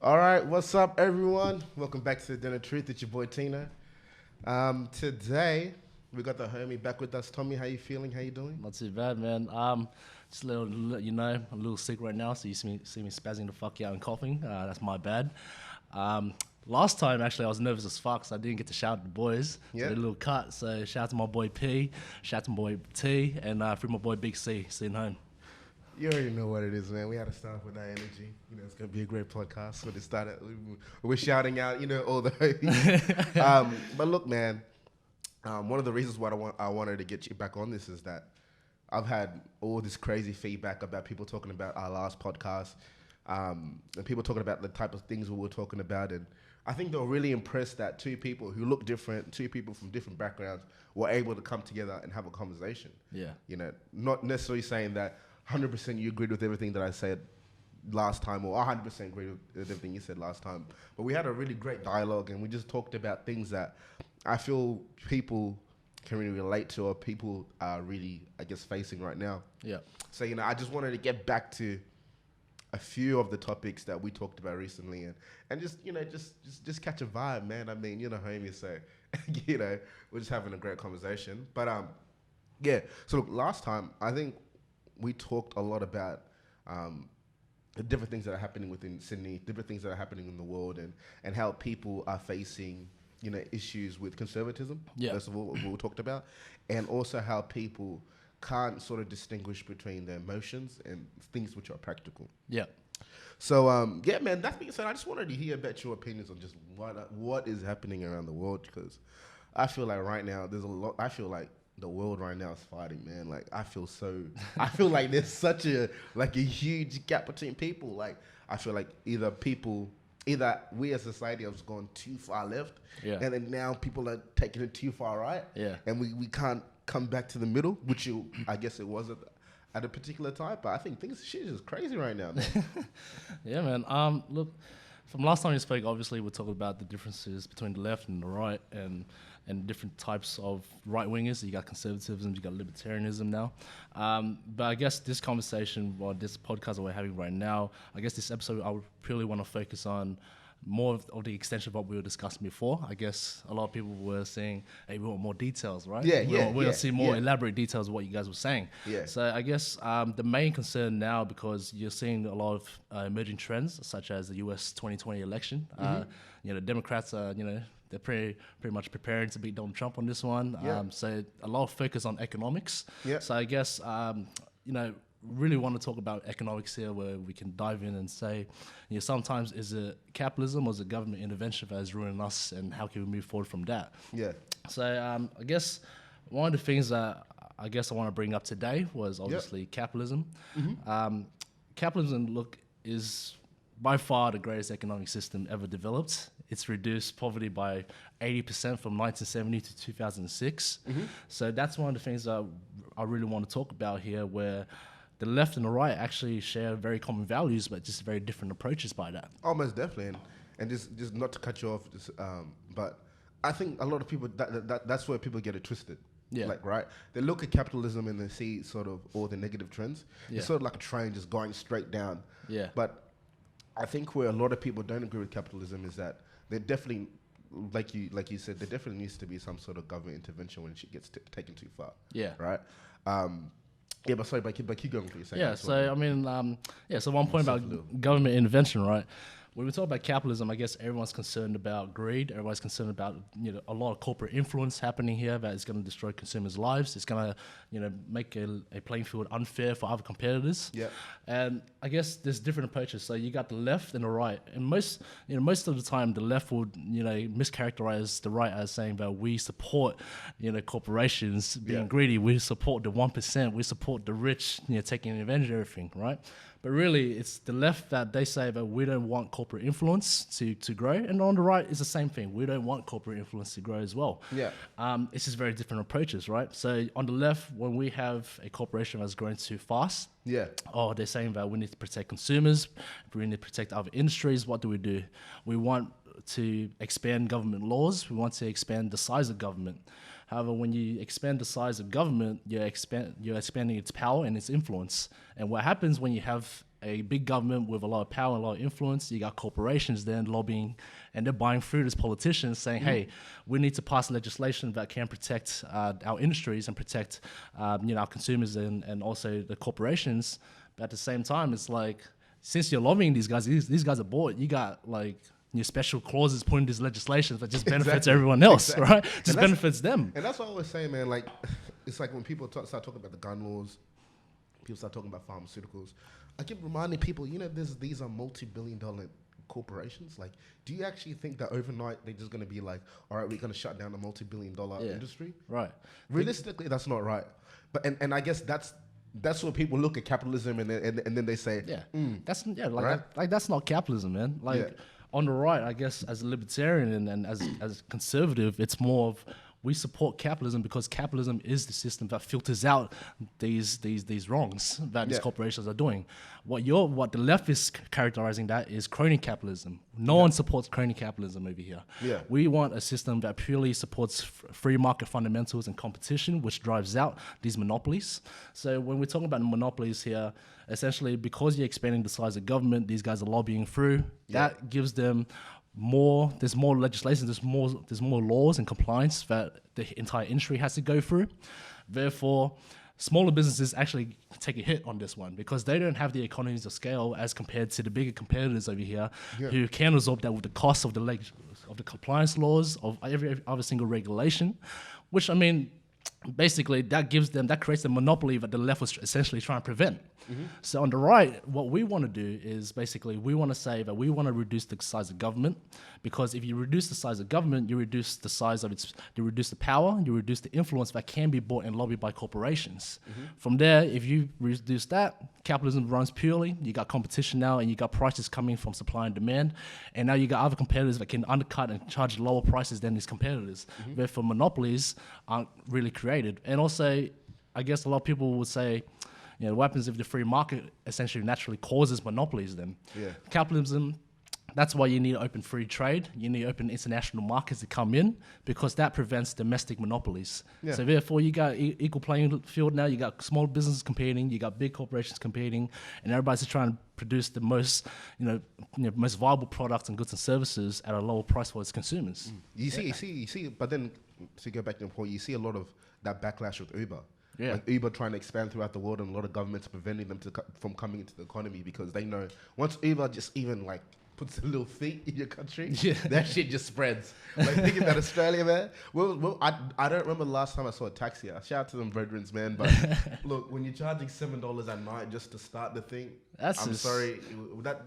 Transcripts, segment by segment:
All right, what's up, everyone? Welcome back to DenofTruth. It's your boy Tina. Today we got the homie back with us. Tommy, how you feeling? How you doing? Not too bad, man. Just a little, I'm a little sick right now, so you see me spazzing the fuck out and coughing. That's my bad. Last time, actually, I was nervous as fuck, so I didn't get to shout at the boys. Yeah. So did a little cut. So shout out to my boy P, shout out to my boy T, and free my boy Big C, sitting home. You already know what it is, man. We had to start off with that energy. You know, it's gonna be a great podcast. So we're shouting out, all the homies. But look, man. One of the reasons why I wanted to get you back on this is that I've had all this crazy feedback about people talking about our last podcast, and people talking about the type of things we were talking about, and I think they were really impressed that two people who look different, two people from different backgrounds, were able to come together and have a conversation. Yeah. Not necessarily saying that 100% you agreed with everything that I said last time, or 100% agreed with everything you said last time, but we had a really great dialogue, and we just talked about things that I feel people can really relate to, or people are really, I guess, facing right now. Yeah. So, I just wanted to get back to a few of the topics that we talked about recently, and just catch a vibe, man. I mean, homie, so, we're just having a great conversation. But, yeah. So, look, last time, I think we talked a lot about the different things that are happening within Sydney, different things that are happening in the world, and how people are facing issues with conservatism, first of all, what we talked about, and also how people can't sort of distinguish between their emotions and things which are practical. Yeah. So, yeah, man, that being said, I just wanted to hear about your opinions on just what is happening around the world, because I feel like right now, I feel like the world right now is fighting, man. Like, I feel like there's such a huge gap between people. Like, I feel like either we as a society have gone too far left, and then now people are taking it too far right, and we can't come back to the middle, which I guess it was at a particular time. But I think shit is just crazy right now, man. Yeah, man. Look, from last time we spoke, obviously we're talking about the differences between the left and the right, and different types of right-wingers. You got conservatism, you got libertarianism now. But I guess this conversation, or this podcast that we're having right now, I guess this episode, I would purely want to focus on more of the extension of what we were discussing before. I guess a lot of people were saying, hey, we want more details, right? We want to see more elaborate details of what you guys were saying. Yeah. So I guess the main concern now, because you're seeing a lot of emerging trends, such as the US 2020 election. The Democrats are, they're pretty much preparing to beat Donald Trump on this one. So a lot of focus on economics. So I guess, really want to talk about economics here, where we can dive in and say, sometimes is it capitalism or is it government intervention that is ruining us, and how can we move forward from that? Yeah. So I guess one of the things that I want to bring up today was obviously capitalism. Capitalism, look, is by far the greatest economic system ever developed. It's reduced poverty by 80% from 1970 to 2006. So that's one of the things that I really want to talk about here, where the left and the right actually share very common values, but just very different approaches by that. Oh, most definitely. And just not to cut you off, but I think a lot of people, that's where people get it twisted. Yeah. Like, right? They look at capitalism and they see sort of all the negative trends. Yeah. It's sort of like a train just going straight down. Yeah. But I think where a lot of people don't agree with capitalism is that they definitely, like you said, there definitely needs to be some sort of government intervention when shit gets taken too far. Yeah. Right? But sorry, keep going for your second. Yeah, so I mean, so one point about government intervention, right? When we talk about capitalism, I guess everyone's concerned about greed. Everyone's concerned about a lot of corporate influence happening here that is going to destroy consumers' lives. It's going to make a playing field unfair for other competitors. Yeah. And I guess there's different approaches. So you got the left and the right, and most of the time the left would mischaracterize the right as saying that we support corporations being greedy. We support the 1%. We support the rich taking advantage of everything, right? But really, it's the left that they say that we don't want corporate influence to grow. And on the right, it's the same thing. We don't want corporate influence to grow as well. Yeah. It's just very different approaches, right? So on the left, when we have a corporation that's growing too fast, they're saying that we need to protect consumers, we need to protect other industries. What do? We want to expand government laws. We want to expand the size of government. However, when you expand the size of government, you're expanding its power and its influence. And what happens when you have a big government with a lot of power and a lot of influence. You got corporations then lobbying, and they're buying fruit as politicians, saying, "Hey, we need to pass legislation that can protect our industries and protect, our consumers and also the corporations." But at the same time, it's like, since you're lobbying these guys, these guys are bought. You got like your special clauses put in these legislations that just benefits everyone else, right? Just benefits them. And that's what I always say, man. Like, it's like when people start talking about the gun laws, people start talking about pharmaceuticals. I keep reminding people, these are multi-billion-dollar corporations. Like, do you actually think that overnight they're just going to be like, all right, we're going to shut down a multi-billion-dollar industry? Right. Realistically, that's not right. But and I guess that's what people look at capitalism and then they say, that's not capitalism, man. Like on the right, I guess as a libertarian and as a conservative, it's more of, we support capitalism because capitalism is the system that filters out these wrongs that these corporations are doing. What the left is characterizing that is crony capitalism. No one supports crony capitalism over here. Yeah. We want a system that purely supports free market fundamentals and competition, which drives out these monopolies. So when we're talking about monopolies here, essentially because you're expanding the size of government, these guys are lobbying through. That gives them there's more legislation, there's more laws and compliance that the entire industry has to go through. Therefore, smaller businesses actually take a hit on this one because they don't have the economies of scale as compared to the bigger competitors over here who can absorb that with the cost of the compliance laws, of every other single regulation, which, I mean, basically that creates a monopoly that the left was essentially trying to prevent. So on the right, what we want to do is basically we want to say that we want to reduce the size of government, because if you reduce the size of government, you reduce the size of you reduce the power, you reduce the influence that can be bought and lobbied by corporations. From there, if you reduce that, capitalism runs purely. You got competition now, and you got prices coming from supply and demand, and now you got other competitors that can undercut and charge lower prices than these competitors. Therefore, monopolies aren't really created. And also, I guess a lot of people would say, what happens if the free market essentially naturally causes monopolies then? Capitalism, that's why you need open free trade. You need open international markets to come in, because that prevents domestic monopolies. So therefore, you got equal playing field now. You got small businesses competing, you got big corporations competing, and everybody's just trying to produce the most, most viable products and goods and services at a lower price for its consumers. You see. But then to go back to the point, you see a lot of that backlash with Uber. Like Uber trying to expand throughout the world, and a lot of governments preventing them from coming into the economy, because they know once Uber just even like puts a little feet in your country, that shit just spreads. Like, think about Australia, man. Well, I don't remember the last time I saw a taxi. Shout out to them veterans, man. But look, when you're charging $7 at night just to start the thing, sorry.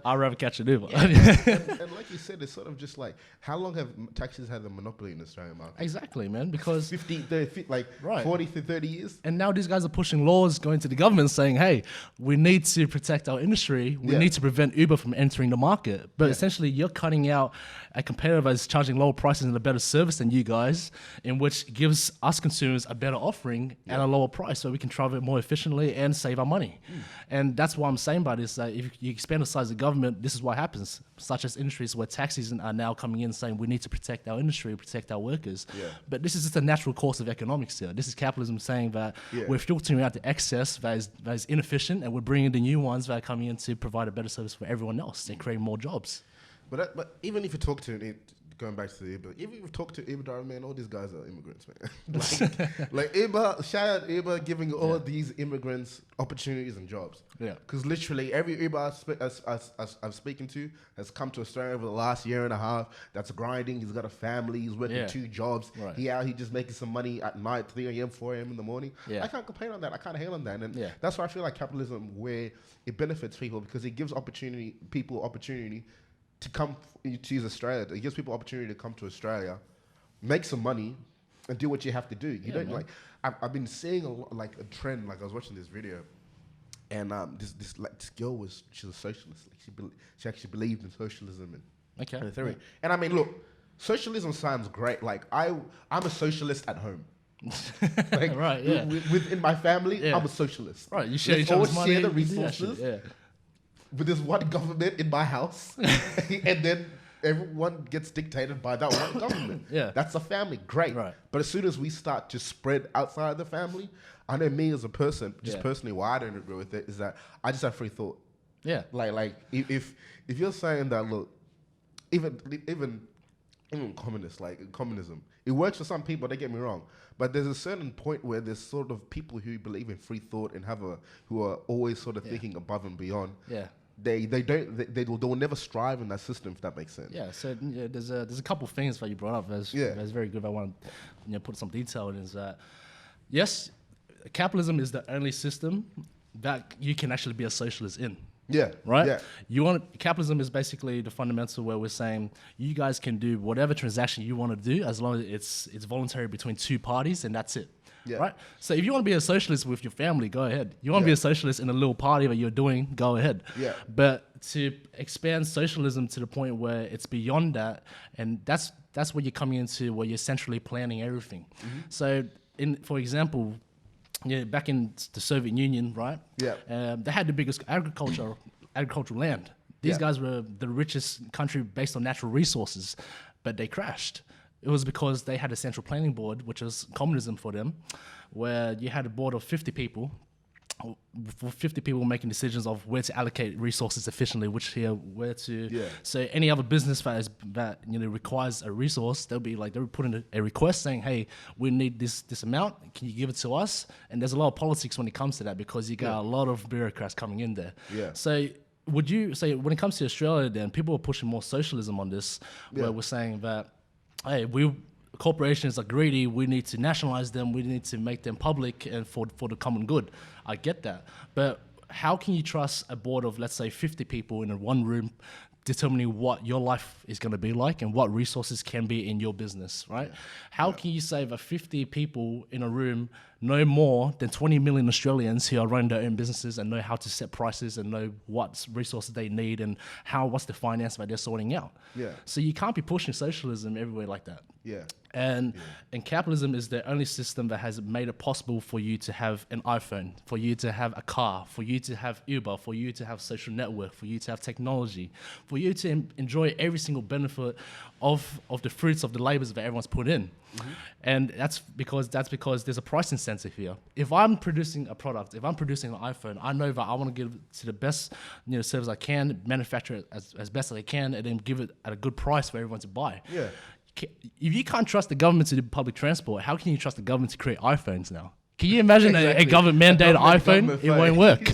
I'd rather catch an Uber. And like you said, it's sort of just like, how long have taxis had a monopoly in the Australian market? Exactly, man. Because 40 to 30 years. And now these guys are pushing laws going to the government saying, hey, we need to protect our industry. We need to prevent Uber from entering the market. But essentially, you're cutting out a competitor that's charging lower prices and a better service than you guys, in which gives us consumers a better offering at a lower price, so we can travel more efficiently and save our money. And that's what I'm saying by this. If you expand the size of government, this is what happens, such as industries where taxis are now coming in saying we need to protect our industry, protect our workers. But this is just a natural course of economics here. This is capitalism saying that we're filtering out the excess that is inefficient, and we're bringing the new ones that are coming in to provide a better service for everyone else and create more jobs. But even if you talk to going back to the Uber, even if you talk to Uber driver, man, all these guys are immigrants, man. like Uber, shout out Uber giving all these immigrants opportunities and jobs. Because literally every Uber I've spoken to has come to Australia over the last year and a half. That's grinding. He's got a family. He's working 2 jobs. He just making some money at night, 3 a.m., 4 a.m. in the morning. I can't complain on that. I can't hate on that. And that's why I feel like capitalism, where it benefits people, because it gives people opportunity to come to use Australia. It gives people opportunity to come to Australia, make some money, and do what you have to do. You don't like. I've been seeing a trend. Like, I was watching this video, and this girl she's a socialist. Like, she actually believed in socialism and theory. And I mean, look, socialism sounds great. Like, I'm a socialist at home. Like, within my family, I'm a socialist. Right, you share each other's money. Share the resources. With this one government in my house, and then everyone gets dictated by that one government. That's a family, great. But as soon as we start to spread outside the family, I know me as a person, personally, why I don't agree with it is that I just have free thought. Yeah. Like if you're saying that, look, even communism, it works for some people. Don't get me wrong, but there's a certain point where there's sort of people who believe in free thought and who are always sort of thinking above and beyond. Yeah. Yeah, so there's a couple of things that you brought up that's very good. I want to put some detail in is that yes, capitalism is the only system that you can actually be a socialist in. Yeah. Right? Yeah. Capitalism is basically the fundamental where we're saying you guys can do whatever transaction you want to do as long as it's voluntary between two parties, and that's it. Yeah. Right? So if you want to be a socialist with your family, go ahead. You want to be a socialist in a little party that you're doing, go ahead. Yeah. But to expand socialism to the point where it's beyond that, and that's where you're coming into where you're centrally planning everything. Mm-hmm. So for example, back in the Soviet Union, right? Yeah. They had the biggest agricultural land. These guys were the richest country based on natural resources, but they crashed. It was because they had a central planning board, which was communism for them, where you had a board of 50 people, making decisions of where to allocate resources efficiently, where to. Yeah. So any other business that requires a resource, they would put in a request saying, "Hey, we need this amount. Can you give it to us?" And there's a lot of politics when it comes to that because you got a lot of bureaucrats coming in there. Yeah. So would you say when it comes to Australia, then people are pushing more socialism on this, where we're saying that, hey, corporations are greedy. We need to nationalize them. We need to make them public and for the common good. I get that, but how can you trust a board of, let's say, 50 people in one room determining what your life is going to be like and what resources can be in your business, right? Yeah. How can you say that 50 people in a room know more than 20 million Australians who are running their own businesses and know how to set prices and know what resources they need and what's the finance that they're sorting out? Yeah. So you can't be pushing socialism everywhere like that. Yeah. And capitalism is the only system that has made it possible for you to have an iPhone, for you to have a car, for you to have Uber, for you to have social network, for you to have technology, for you to enjoy every single benefit of the fruits of the labors that everyone's put in. Mm-hmm. And that's because there's a price incentive here. If I'm producing a product, if I'm producing an iPhone, I know that I want to give it to the best service I can, manufacture it as best as I can, and then give it at a good price for everyone to buy. Yeah. If you can't trust the government to do public transport, how can you trust the government to create iPhones now? Can you imagine a government-mandated iPhone? It won't work,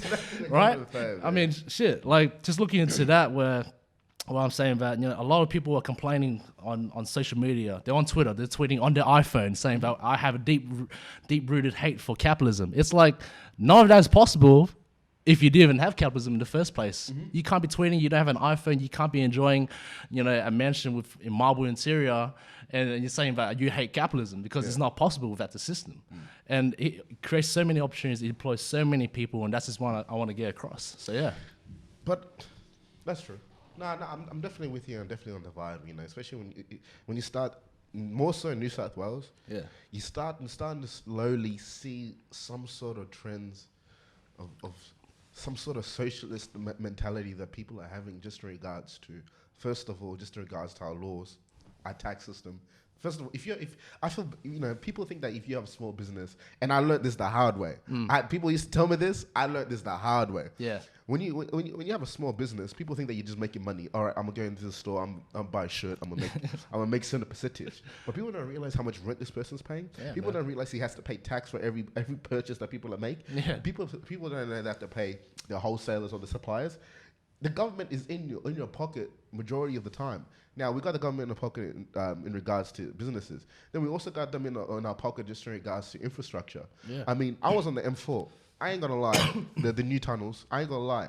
right? I mean, shit. Like, just looking into that, where I'm saying that a lot of people are complaining on social media. They're on Twitter. They're tweeting on their iPhone saying that I have a deep-rooted hate for capitalism. It's like none of that is possible if you didn't even have capitalism in the first place. Mm-hmm. You can't be tweeting, you don't have an iPhone, you can't be enjoying, a mansion with a marble interior, and you're saying that you hate capitalism because it's not possible without the system. Mm. And it creates so many opportunities, it employs so many people, and that's just one I want to get across. So yeah. But that's true. No, I'm definitely with you. I'm definitely on the vibe, especially when you start, more so in New South Wales. Yeah. You're starting to slowly see some sort of trends of some sort of socialist mentality that people are having just in regards to, first of all, just in regards to our laws, our tax system. First of all, people think that if you have a small business, and I learned this the hard way. People used to tell me this. I learned this the hard way. Yeah. When you have a small business, people think that you're just making money. All right, I'm gonna go into the store. I'm buy a shirt. I'm gonna make certain percentage. But people don't realize how much rent this person's paying. Yeah, people don't realize he has to pay tax for every purchase that people make. Yeah. People don't know they have to pay the wholesalers or the suppliers. The government is in your pocket majority of the time. Now, we got the government in the pocket in regards to businesses. Then we also got them in our pocket just in regards to infrastructure. Yeah. I mean, I was on the M4. I ain't gonna lie. the new tunnels, I ain't gonna lie.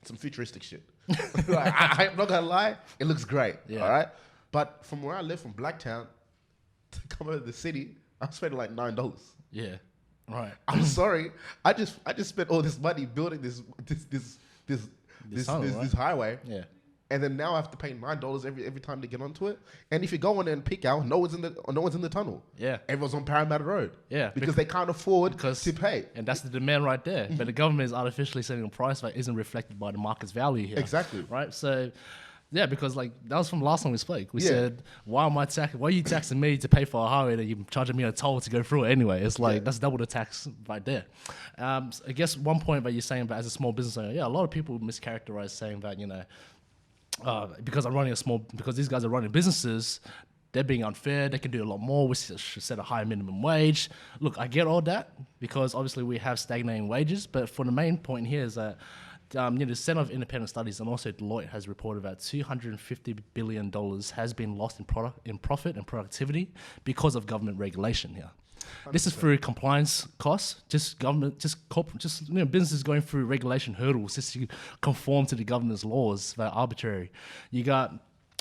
Some futuristic shit. I'm not gonna lie. It looks great. Yeah. All right? But from where I live, from Blacktown, to come out of the city, I'm spending like $9. Yeah. Right. I'm sorry. I just spent all this money building this highway. Yeah. And then now I have to pay $9 every time to get onto it. And if you go on there and peek out, no one's in the tunnel. Yeah. Everyone's on Parramatta Road. Yeah. Because they can't afford to pay. And that's the demand right there. But the government is artificially setting a price that isn't reflected by the market's value here. Exactly. Right? So Yeah, because like that was from last time we spoke. We Yeah. said, why are you taxing me to pay for a highway that you're charging me a toll to go through it anyway? It's like that's double the tax right there. So I guess one point that you're saying that as a small business owner, yeah, a lot of people mischaracterize saying that, you know, because these guys are running businesses, they're being unfair. They can do a lot more. We should set a higher minimum wage. Look, I get all that because obviously we have stagnating wages. But for the main point here is that the Center of Independent Studies and also Deloitte has reported that $250 billion has been lost in profit and productivity because of government regulation here. 100%. This is through compliance costs, businesses going through regulation hurdles just to conform to the government's laws that are arbitrary. You got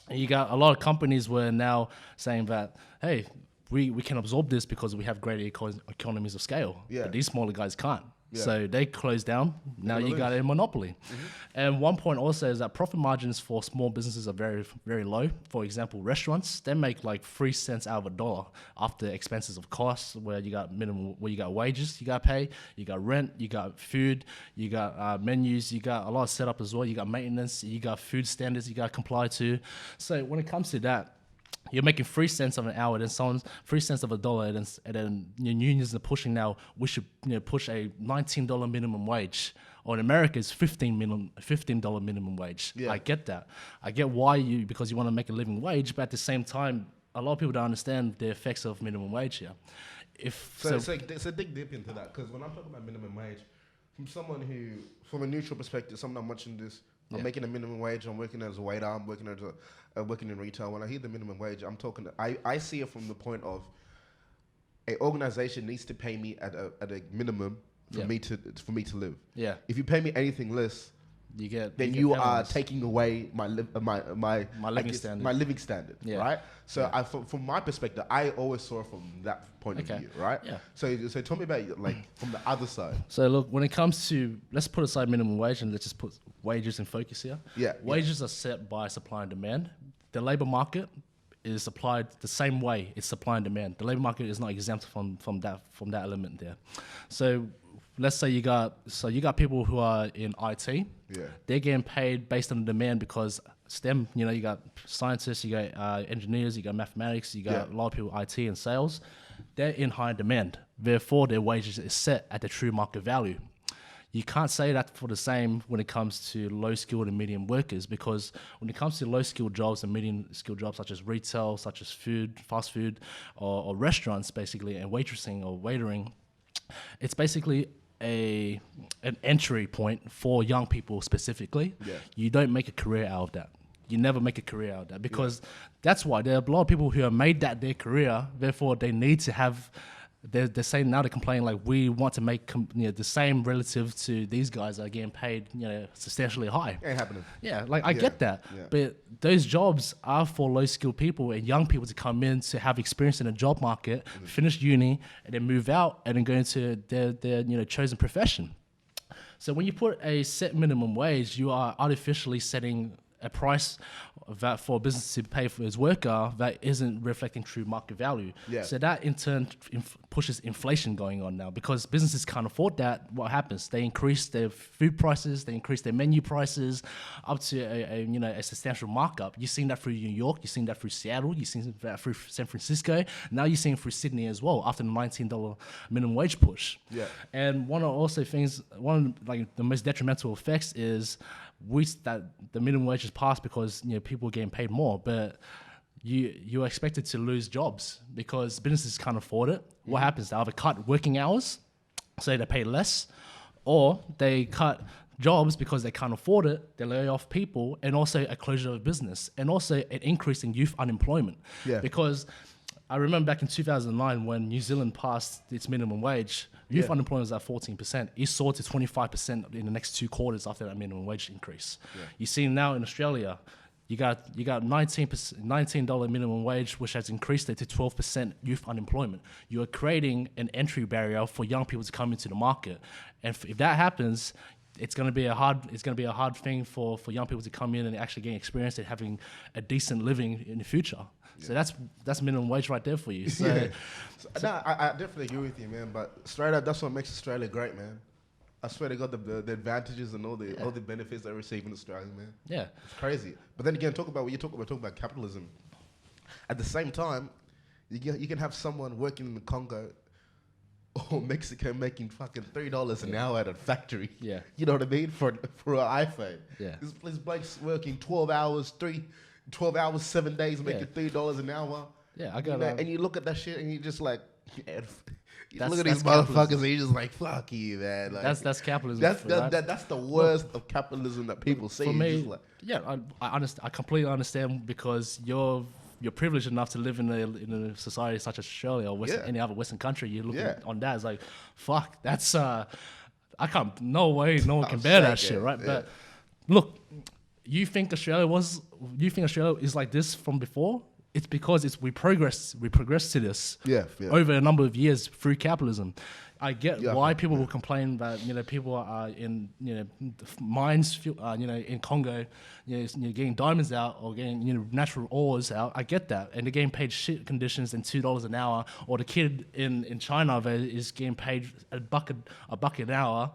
a lot of companies were now saying that, hey, we can absorb this because we have greater economies of scale. Yeah. But these smaller guys can't. Yeah. So they close down. Now you got a monopoly. Mm-hmm. And one point also is that profit margins for small businesses are very, very low. For example, restaurants, they make like 3 cents out of a dollar after expenses of costs, where you got wages you got to pay, you got rent, you got food, you got menus, you got a lot of setup as well, you got maintenance, you got food standards you got to comply to. So when it comes to that, you're making 3 cents of an hour, then someone's 3 cents of a dollar, and then your unions are pushing now. We should push a $19 minimum wage, or in America it's $15 minimum wage. Yeah. I get that. I get why because you want to make a living wage, but at the same time, a lot of people don't understand the effects of minimum wage here. So dig deep into that, because when I'm talking about minimum wage, from a neutral perspective, someone I'm watching this. I'm making a minimum wage. I'm working as a waiter. I'm working working in retail. When I hear the minimum wage, I see it from the point of an organization needs to pay me at a minimum for me to live. Yeah. If you pay me anything less, you are taking away my living standard. My living standard, right? So from my perspective, I always saw it from that point of view, right? Yeah. So tell me about from the other side. So look, when it comes to, let's put aside minimum wage and let's just put wages in focus here. Yeah. Wages are set by supply and demand. The labor market is applied the same way. It's supply and demand. The labor market is not exempt from that element there. So let's say you got people who are in IT. Yeah. They're getting paid based on the demand because STEM, you got scientists, you got engineers, you got mathematics, you got a lot of people IT and sales. They're in high demand. Therefore, their wages is set at the true market value. You can't say that for the same when it comes to low-skilled and medium workers, because when it comes to low-skilled jobs and medium-skilled jobs such as retail, such as food, fast food, or restaurants, basically, and waitressing or waitering, it's basically an entry point for young people specifically. Yeah. You don't make a career out of that. You never make a career out of that, because that's why there are a lot of people who have made that their career. Therefore, they need to have. They're saying now, they're complaining like, we want to make the same relative to these guys that are getting paid substantially high. Ain't happening. Yeah, like I get that, but those jobs are for low skilled people and young people to come in to have experience in the job market, finish uni, and then move out and then go into their chosen profession. So when you put a set minimum wage, you are artificially setting a price that for a business to pay for its worker that isn't reflecting true market value. Yeah. So that in turn pushes inflation going on now, because businesses can't afford that. What happens? They increase their food prices, they increase their menu prices up to a substantial markup. You've seen that through New York, you've seen that through Seattle, you've seen that through San Francisco. Now you're seeing it through Sydney as well after the $19 minimum wage push. Yeah. And one of the most detrimental effects is that the minimum wage is passed because people are getting paid more, but you're expected to lose jobs because businesses can't afford it. What happens? They either cut working hours, so they pay less, or they cut jobs because they can't afford it. They lay off people, and also a closure of business, and also an increase in youth unemployment. Yeah. Because I remember back in 2009 when New Zealand passed its minimum wage, youth unemployment was at 14%. It soared to 25% in the next 2 quarters after that minimum wage increase. Yeah. You see now in Australia, you got $19 minimum wage, which has increased it to 12% youth unemployment. You are creating an entry barrier for young people to come into the market, and if that happens, it's going to be a hard thing for young people to come in and actually gain experience and having a decent living in the future. Yeah. So that's minimum wage right there for you. So, I definitely agree with you, man. But straight up, that's what makes Australia great, man. I swear to God, the advantages and all the benefits they receive in Australia, man. Yeah. It's crazy. But then again, talk about what you talk about capitalism. At the same time, you can have someone working in the Congo or Mexico making fucking $3 an hour at a factory. Yeah. You know what I mean? For an iPhone. Yeah. This bloke's working 12 hours, 7 days, making $3 an hour. Yeah, I got and you look at that shit and you just like, you That's- look at these that's motherfuckers capitalism. and you're just like, fuck you, man. Like, that's capitalism. That's the worst of capitalism that people see. For It's me, just like, I understand. I completely understand because you're privileged enough to live in a society such as Australia or any other Western country. You look on that, it's like, fuck, that's I can't. No way, no one can bear that shit, right? Yeah. But look, you think Australia is like this from before? It's because we progressed to this over a number of years through capitalism. I get why people will complain that people are in mines in Congo getting diamonds out or getting natural ores out. I get that, and they're getting paid shit conditions and $2 an hour, or the kid in China that is getting paid a buck an hour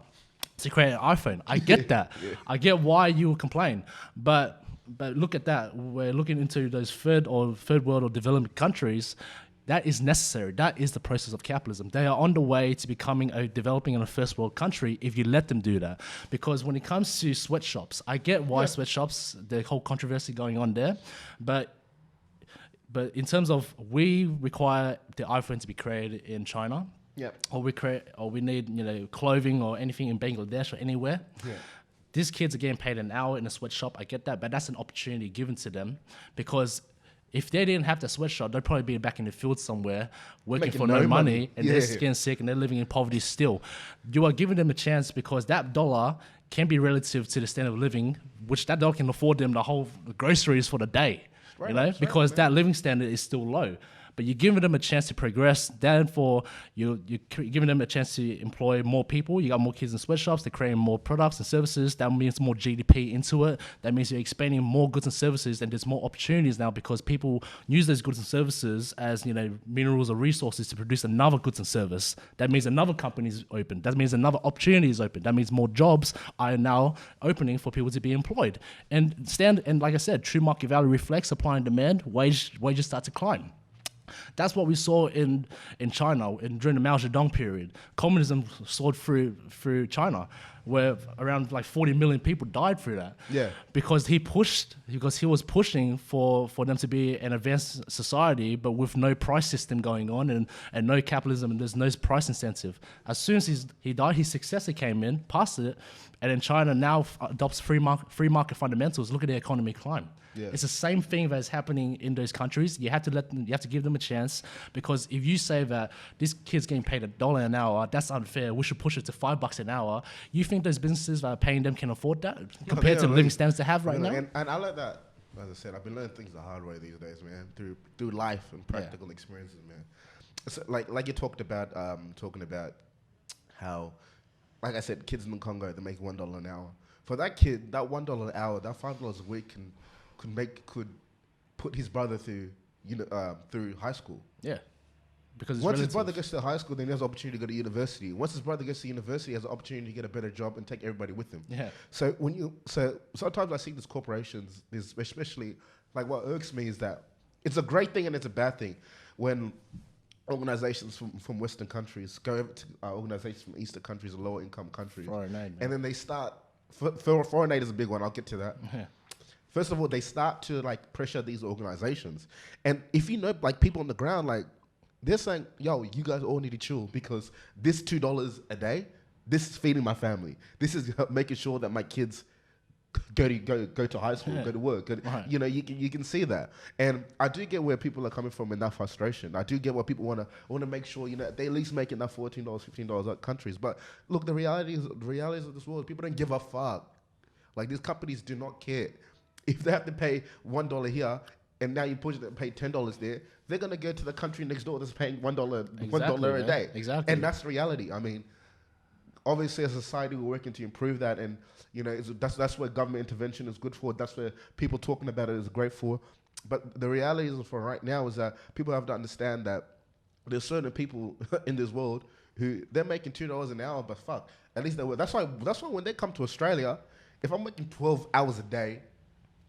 to create an iPhone. I get that. I get why you will complain, but look at that. We're looking into those third world or developing countries. That is necessary. That is the process of capitalism. They are on the way to becoming a developing and a first world country if you let them do that. Because when it comes to sweatshops, I get why sweatshops, the whole controversy going on there, but in terms of we require the iPhone to be created in China, or we need clothing or anything in Bangladesh or anywhere. Yeah. These kids are getting paid an hour in a sweatshop. I get that, but that's an opportunity given to them because if they didn't have the sweatshop, they'd probably be back in the field somewhere working for no money and they're getting sick and they're living in poverty still. You are giving them a chance because that dollar can be relative to the standard of living, which that dollar can afford them the whole groceries for the day, because that living standard is still low. But you're giving them a chance to progress. Therefore, you're giving them a chance to employ more people. You got more kids in sweatshops. They're creating more products and services. That means more GDP into it. That means you're expanding more goods and services, and there's more opportunities now because people use those goods and services as minerals or resources to produce another goods and service. That means another company is open. That means another opportunity is open. That means more jobs are now opening for people to be employed. And like I said, true market value reflects supply and demand. Wages start to climb. That's what we saw in China during the Mao Zedong period. Communism soared through China, where around like 40 million people died through that. Yeah. Because he was pushing for them to be an advanced society, but with no price system going on and no capitalism, and there's no price incentive. As soon as he died, his successor came in, passed it, and then China now adopts free market fundamentals. Look at the economy climb. Yeah. It's the same thing that is happening in those countries. You have to give them a chance, because if you say that this kid's getting paid $1 an hour, that's unfair, we should push it to $5 an hour. You think those businesses that are paying them can afford that compared to the living standards they have right now? And I like that. As I said, I've been learning things the hard way these days, man, through life and practical experiences, man. So like you talked about, talking about how, like I said, kids in the Congo, they make $1 an hour. For that kid, that $1 an hour, that $5 a week could put his brother through high school. Yeah. Because once his brother gets to high school, then he has an opportunity to go to university. Once his brother gets to university, he has an opportunity to get a better job and take everybody with him. Yeah. So sometimes I see these corporations, especially like what irks me is that it's a great thing and it's a bad thing when organizations from Western countries go over to organizations from Eastern countries or lower income countries, and then they start. Foreign aid is a big one. I'll get to that. Yeah. First of all, they start to like pressure these organizations, and if like people on the ground, like they're saying, "Yo, you guys all need to chill because this $2 a day, this is feeding my family. This is making sure that my kids go to high school, go to work." You can see that, and I do get where people are coming from in that frustration. I do get where people want to make sure they at least make enough $14, $15 at countries. But look, the realities of this world, people don't give a fuck. Like these companies do not care. If they have to pay $1 here, and now you push it and pay $10 there, they're gonna go to the country next door that's paying $1 a day. Exactly, and that's the reality. I mean, obviously, as a society, we're working to improve that, and that's where government intervention is good for. That's where people talking about it is great for. But the reality is, for right now, is that people have to understand that there's certain people in this world who they're making $2 an hour, but fuck, At least they work. That's why when they come to Australia, if I'm working 12 hours a day,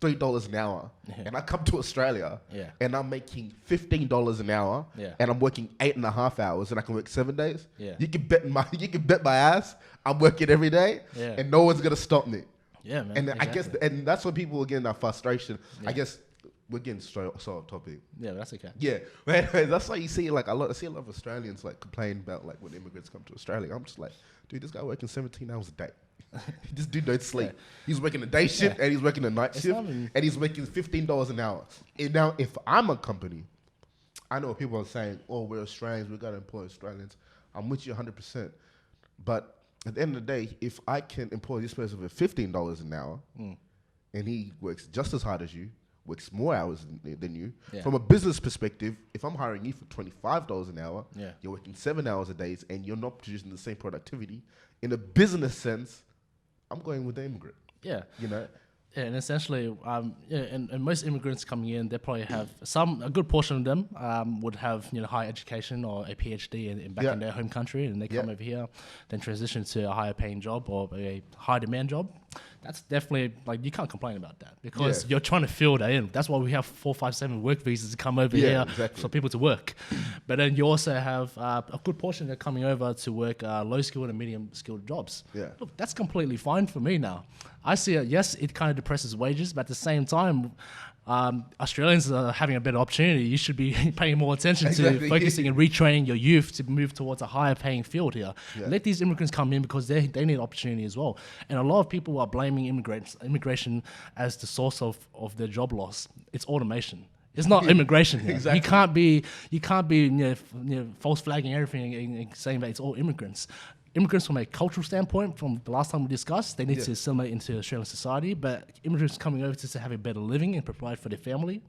$3 an hour, and I come to Australia and I'm making $15 an hour, and I'm working 8.5 hours, and I can work 7 days. You can bet my ass I'm working every day, and no one's gonna stop me. Yeah, man. And exactly. I guess, and that's when people are getting that frustration. I guess we're getting so off topic. Yeah, that's okay. Yeah, but anyways, that's why you see like I see a lot of Australians like complain about like when immigrants come to Australia. I'm just like, dude, this guy working 17 hours a day. This dude don't sleep. He's working a day shift and he's working a night shift, and he's making $15 an hour. And now, if I'm a company, I know people are saying, "Oh, we're Australians. We gotta employ Australians." I'm with you 100%. But at the end of the day, if I can employ this person for $15 an hour, and he works just as hard as you, works more hours than you, from a business perspective, if I'm hiring you for $25 an hour, you're working 7 hours a day, and you're not producing the same productivity. In a business sense, I'm going with the immigrant. Yeah. You know? Yeah, and essentially, and most immigrants coming in, they probably have a good portion of them would have higher education or a PhD in their home country, and they come over here, then transition to a higher paying job or a high demand job. That's definitely, like, you can't complain about that because you're trying to fill that in. That's why we have 457 work visas to come over here for people to work. But then you also have a good portion that are coming over to work low skilled and medium skilled jobs. Look, that's completely fine for me now. I see it, yes, it kind of depresses wages, but at the same time, Australians are having a better opportunity. You should be paying more attention to focusing and retraining your youth to move towards a higher paying field here. Let these immigrants come in because they need opportunity as well. And a lot of people are blaming immigration as the source of their job loss. It's automation. It's not immigration here. You can't be false flagging everything and saying that it's all immigrants. Immigrants from a cultural standpoint, from the last time we discussed, they need to assimilate into Australian society, but immigrants coming over to have a better living and provide for their family,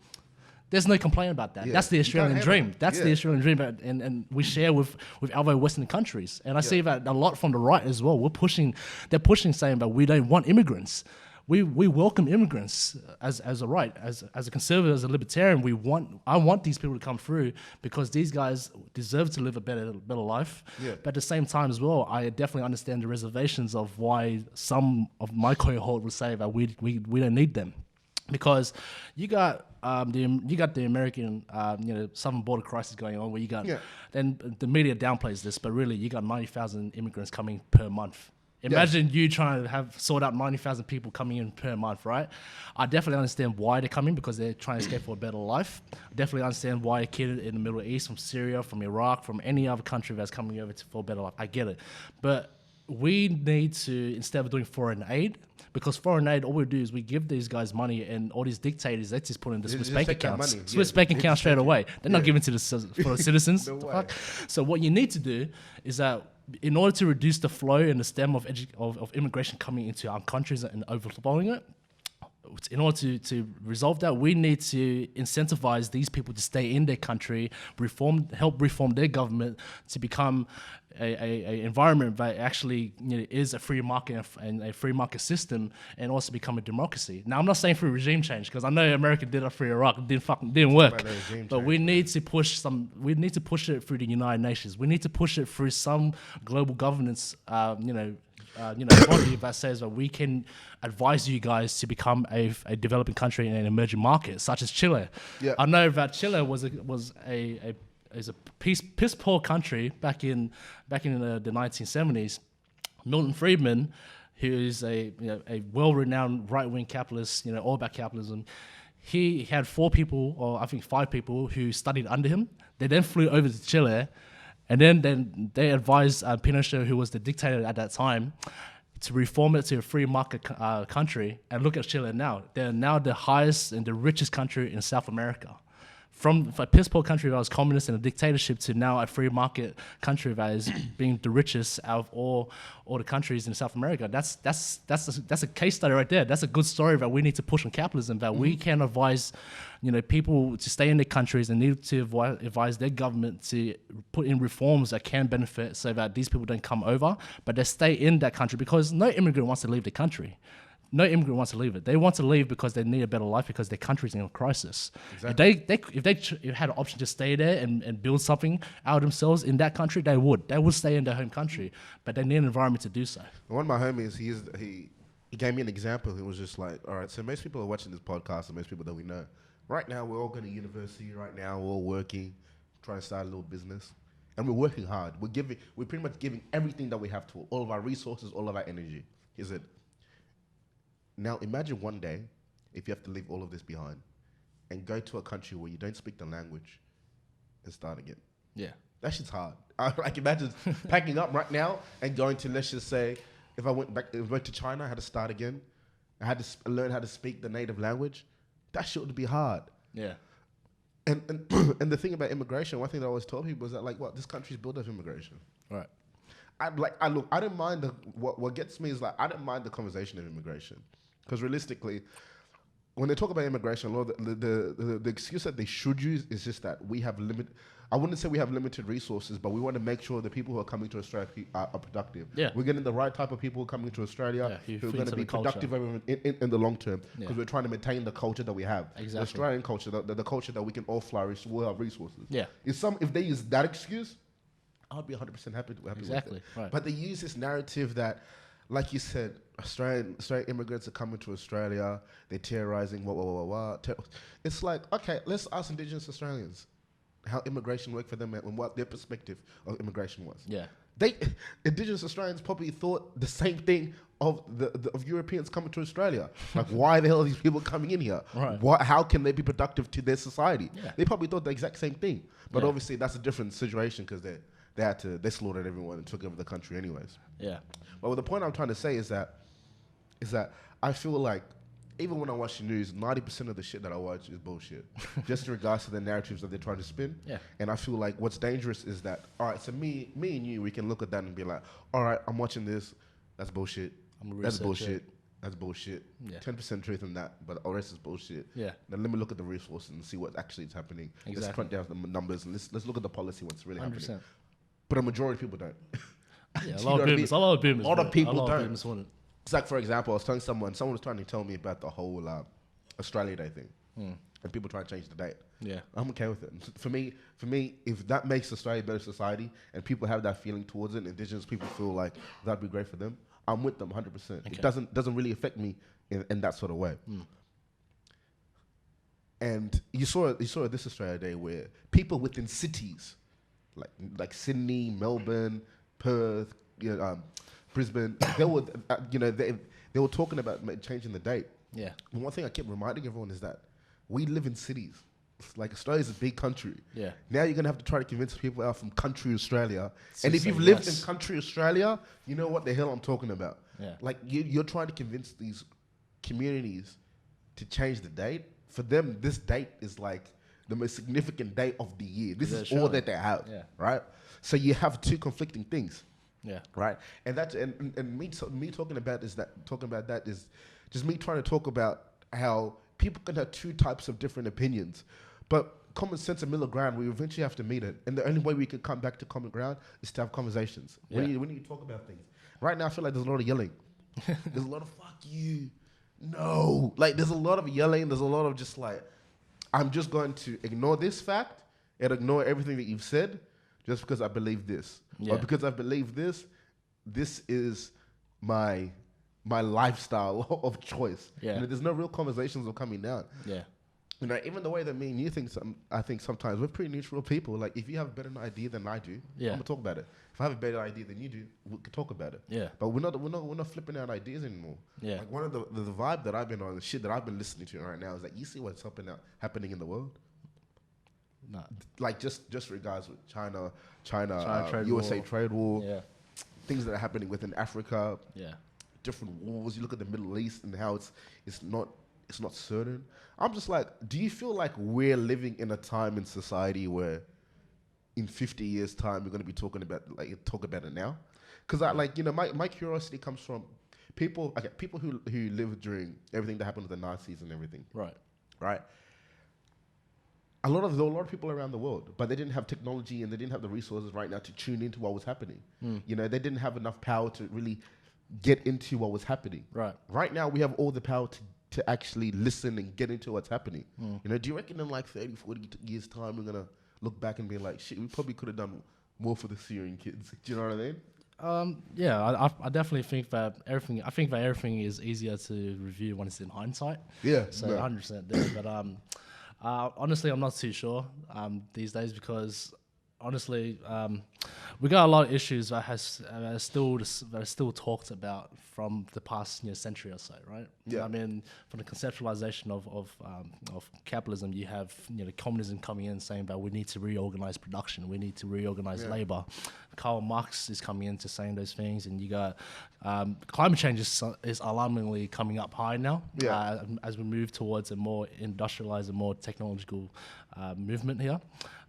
there's no complaint about that. That's the Australian dream. That's the Australian dream, and we share with other Western countries. And I see that a lot from the right as well. They're pushing saying that we don't want immigrants. We welcome immigrants as a right, as a conservative, as a libertarian. I want these people to come through because these guys deserve to live a better life. But at the same time as well, I definitely understand the reservations of why some of my cohort would say that we don't need them, because you got the American southern border crisis going on, where you got then the media downplays this, but really you got 90,000 immigrants coming per month. Imagine you trying to sort out 90,000 people coming in per month, right? I definitely understand why they're coming, because they're trying to escape for a better life. I definitely understand why a kid in the Middle East, from Syria, from Iraq, from any other country that's coming over for a better life. I get it. But we need to, instead of doing foreign aid, because foreign aid, all we do is we give these guys money, and all these dictators, they just put in the Swiss bank accounts. Swiss bank account straight away. They're not giving to for the citizens. So what you need to do is that, in order to reduce the flow and the stem of immigration coming into our countries and overflowing it, in order to resolve that, we need to incentivize these people to stay in their country, help reform their government to become a environment that actually is a free market and a free market system, and also become a democracy. Now, I'm not saying through regime change, because I know America did it through Iraq, didn't work. But we need to push it through the United Nations. We need to push it through some global governance, body that says that we can advise you guys to become a developing country in an emerging market, such as Chile. I know that Chile was a piss poor country back in the 1970s. Milton Friedman, who is a well-renowned right-wing capitalist, all about capitalism, he had 4 people, or I think 5 people, who studied under him. They then flew over to Chile, and then they advised Pinochet, who was the dictator at that time, to reform it to a free market country. And look at Chile now. They're now the highest and the richest country in South America. From a piss poor country that was communist and a dictatorship to now a free market country that is being the richest out of all the countries in South America. That's a case study right there. That's a good story that we need to push on capitalism, that we can advise people to stay in their countries, and need to advise their government to put in reforms that can benefit, so that these people don't come over, but they stay in that country, because no immigrant wants to leave the country. no immigrant wants to leave it. They want to leave because they need a better life because their country's in a crisis. Exactly. If they had an option to stay there and build something out of themselves in that country, they would. They would stay in their home country, but they need an environment to do so. One of my homies, he gave me an example. He was just like, all right, so most people are watching this podcast, and most people that we know. Right now, we're all going to university. Right now, we're all working, trying to start a little business. And we're working hard. We're pretty much giving everything that we have to, all of our resources, all of our energy. He said, now imagine one day if you have to leave all of this behind and go to a country where you don't speak the language and start again. Yeah. That shit's hard. I can imagine packing up right now and going to, let's just say, if I went to China, I had to start again. I had to learn how to speak the native language. That shit would be hard. Yeah. And and the thing about immigration, one thing that I always told people is that, like, what, this country's built of immigration. Right. I don't mind what gets me is, like, I don't mind the conversation of immigration, because realistically, when they talk about immigration, a lot of the excuse that they should use is just that we have I wouldn't say we have limited resources, but we want to make sure the people who are coming to Australia are productive. Yeah. We're getting the right type of people coming to Australia who are going to be productive in the long term, because we're trying to maintain the culture that we have. Exactly. The Australian culture, the culture that we can all flourish, we'll have resources. Yeah. If they use that excuse, I'll be 100% happy with it. Right. But they use this narrative that, like you said, Australian immigrants are coming to Australia, they're terrorizing, It's like, okay, let's ask Indigenous Australians how immigration worked for them and what their perspective of immigration was. Yeah. Indigenous Australians probably thought the same thing of Europeans coming to Australia. Like, why the hell are these people coming in here? Right. How can they be productive to their society? Yeah. They probably thought the exact same thing. But obviously that's a different situation, because they slaughtered everyone and took over the country anyways. Yeah. But the point I'm trying to say is that I feel like, even when I watch the news, 90% of the shit that I watch is bullshit. Just in regards to the narratives that they're trying to spin. Yeah. And I feel like what's dangerous is that, all right, so me and you, we can look at that and be like, all right, I'm watching this. That's bullshit. That's bullshit. That's bullshit. Yeah. 10% truth in that, but the rest is bullshit. Yeah. Then let me look at the resources and see what actually is happening. Exactly. Let's crunch down the numbers and let's look at the policy, what's really 100%. Happening. But a majority of people don't. Yeah, a lot of people don't. It's like, for example, I was telling someone was trying to tell me about the whole Australia Day thing, and people try to change the date. Yeah, I'm okay with it. For me, if that makes Australia a better society and people have that feeling towards it, Indigenous people feel like that'd be great for them, I'm with them 100%. Okay. It doesn't really affect me in that sort of way. And you saw this Australia Day where people within cities, like Sydney, Melbourne, Perth, Brisbane, they were talking about changing the date. Yeah. And one thing I kept reminding everyone is that we live in cities. Like, Australia's a big country. Yeah. Now you're gonna have to try to convince people out from country Australia. And if you've lived in country Australia, you know what the hell I'm talking about. Yeah. Like, you're trying to convince these communities to change the date. For them, this date is like the most significant day of the year. This is all that they have. Yeah. Right? So you have two conflicting things. Yeah. Right. And that's me talking about that is just me trying to talk about how people can have two types of different opinions, but common sense and middle ground, we eventually have to meet it. And the only way we can come back to common ground is to have conversations. Yeah. We need to talk about things. Right now, I feel like there's a lot of yelling. There's a lot of fuck you. No. Like, there's a lot of yelling. There's a lot of just like, I'm just going to ignore this fact and ignore everything that you've said just because I believe this. Yeah. Or because I believe this is my lifestyle of choice. Yeah. And there's no real conversations of coming down. Yeah. You know, even the way that me and you think, I think sometimes we're pretty neutral people. Like, if you have a better idea than I do, I'm gonna talk about it. If I have a better idea than you do, we can talk about it. Yeah. But we're not flipping out ideas anymore. Yeah. Like, one of the vibe that I've been on, the shit that I've been listening to right now is that you see what's happening in the world. Nah. Like, just regards with China trade USA war. Trade war. Yeah. Things that are happening within Africa. Yeah. Different wars. You look at the Middle East and how it's not certain. I'm just like, do you feel like we're living in a time in society where in 50 years' time we're going to be talk about it now? Because my curiosity comes from people who lived during everything that happened with the Nazis and everything. Right. A lot of people around the world, but they didn't have technology and they didn't have the resources right now to tune into what was happening. You know, they didn't have enough power to really get into what was happening. Right. Right now, we have all the power to actually listen and get into what's happening. You know, do you reckon in like 30, 40 years' time, we're going to look back and be like, shit, we probably could have done more for the Syrian kids? Do you know what I mean? Yeah, I definitely think that everything is easier to review when it's in hindsight. Yeah. So no. 100% there. But honestly, I'm not too sure these days because honestly, we got a lot of issues that are still talked about from the past century or so, right? Yeah. I mean, from the conceptualization of capitalism, you have communism coming in saying that we need to reorganize production, we need to reorganize labor. Karl Marx is coming into saying those things, and you got climate change is alarmingly coming up high now. As we move towards a more industrialized and more technological movement here.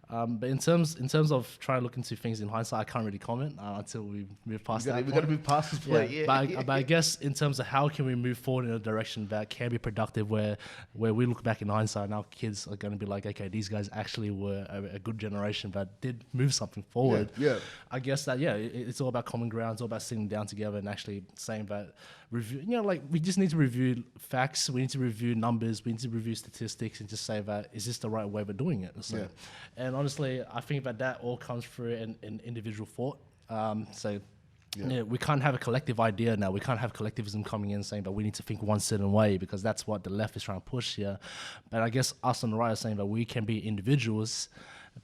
But in terms of trying to look into things in hindsight, I can't really comment until we move past that. We got to move past this point. But I guess in terms of how can we move forward in a direction that can be productive, where we look back in hindsight and our kids are going to be like, okay, these guys actually were a good generation that did move something forward. Yeah. I guess that it's all about common ground. It's all about sitting down together and actually saying that we just need to review facts. We need to review numbers. We need to review statistics and just say that is this the right way we're doing it? So, and honestly, I think that all comes through an individual thought. We can't have a collective idea now. We can't have collectivism coming in saying that we need to think one certain way because that's what the left is trying to push here. But I guess us on the right are saying that we can be individuals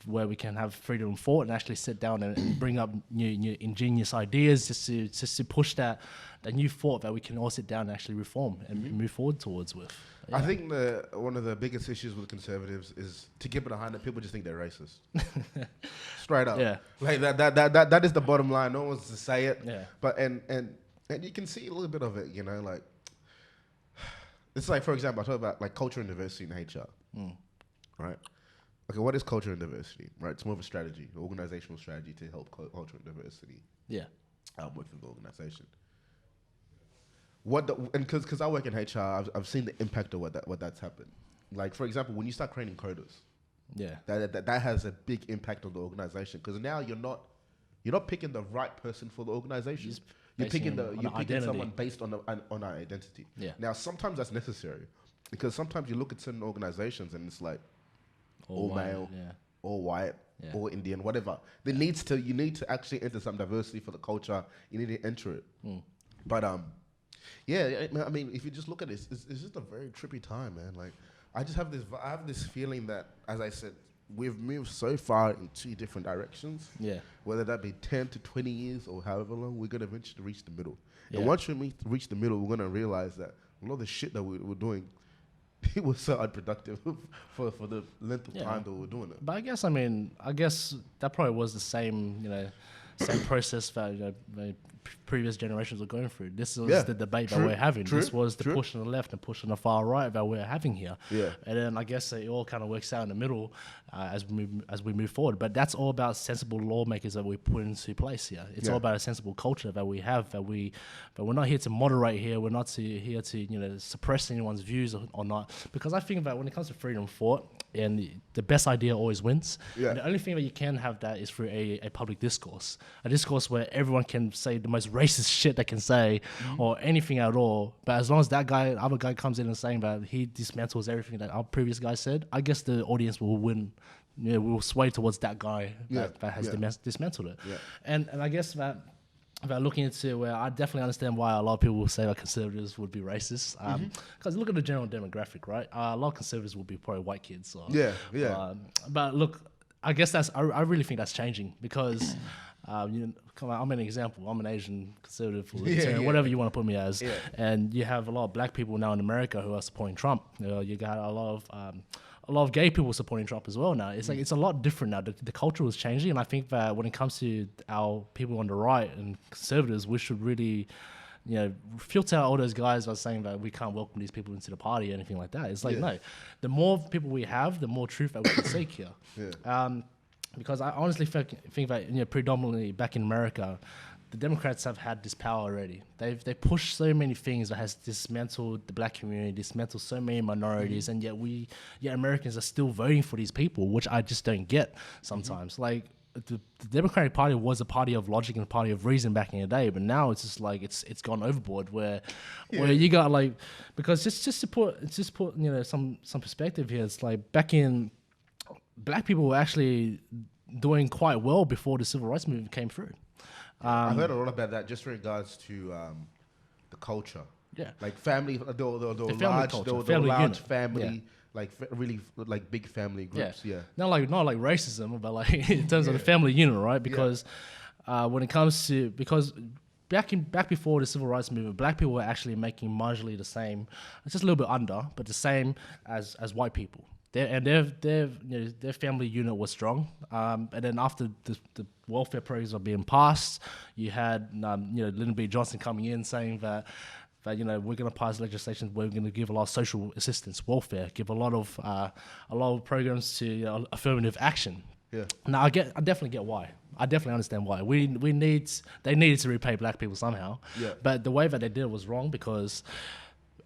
where we can have freedom of thought and actually sit down and bring up new ingenious ideas just to push that new thought that we can all sit down and actually reform and move forward towards with. Yeah. I think one of the biggest issues with conservatives is to keep it behind it. People just think they're racist, straight up. Yeah, like that is the bottom line. No one wants to say it. Yeah, but and you can see a little bit of it. Like it's like, for example, I talk about like culture and diversity in HR, right? Okay, what is culture and diversity? Right, it's more of a strategy, an organizational strategy to help culture and diversity. Yeah, within the organization. Because I work in HR, I've seen the impact of what that's happened. Like, for example, when you start creating quotas, that has a big impact on the organization because now you're not picking the right person for the organization. You're picking someone based on our identity. Yeah. Now sometimes that's necessary because sometimes you look at certain organizations and it's like all male, all white, all Indian, whatever. You need to actually enter some diversity for the culture. You need to enter it. But I mean, if you just look at this, it's just a very trippy time, man. Like, I have this feeling that, as I said, we've moved so far in two different directions. Yeah. Whether that be 10 to 20 years or however long, we're going to eventually reach the middle. Yeah. And once we reach the middle, we're going to realize that a lot of the shit that we're doing, it was so unproductive for the length of time that we're doing it. But I guess that probably was the same process that previous generations were going through. This was the debate that we're having. This was the push on the left and push on the far right that we're having here. Yeah. And then I guess it all kind of works out in the middle as we move forward. But that's all about sensible lawmakers that we put into place here. It's all about a sensible culture that we have. That we're not here to moderate here. We're not here to suppress anyone's views or not. Because I think that when it comes to freedom of thought, and the best idea always wins. Yeah. And the only thing that you can have that is through a public discourse. A discourse where everyone can say the most racist shit they can say or anything at all. But as long as other guy comes in and saying that he dismantles everything that our previous guy said, I guess the audience will win. Will sway towards that guy that has dismantled it. Yeah. And I guess that looking into where I definitely understand why a lot of people will say that conservatives would be racist. Because look at the general demographic, right? A lot of conservatives will be probably white kids. But look, I guess I really think that's changing because, I'm an example. I'm an Asian conservative, whatever you want to put me as. Yeah. And you have a lot of black people now in America who are supporting Trump. You got a lot of gay people supporting Trump as well now. It's like it's a lot different now. The culture is changing, and I think that when it comes to our people on the right and conservatives, we should really, filter out all those guys by saying that we can't welcome these people into the party or anything like that. It's like no, the more people we have, the more truth that we can seek here. Yeah. Because I honestly think that predominantly back in America, the Democrats have had this power already. They pushed so many things that has dismantled the black community, dismantled so many minorities, and yet Americans are still voting for these people, which I just don't get sometimes. Like, the Democratic Party was a party of logic and a party of reason back in the day, but now it's just like it's gone overboard where you got like, because just to put some perspective here, it's like back in, black people were actually doing quite well before the civil rights movement came through. I heard a lot about that just in regards to the culture. Yeah, like family, the large, culture, the large unit. family, like really like big family groups. Yeah, not like racism, but like in terms of the family unit, right? Because when it comes to, because back before the civil rights movement, black people were actually making marginally the same, just a little bit under, but the same as white people. Their family unit was strong, and then after the welfare programs are being passed, you had Lyndon B. Johnson coming in saying that we're going to pass legislation where we're going to give a lot of social assistance, welfare, give a lot of programs to affirmative action. Yeah. Now I definitely get why. I definitely understand why. They needed to repay black people somehow. Yeah. But the way that they did it was wrong, because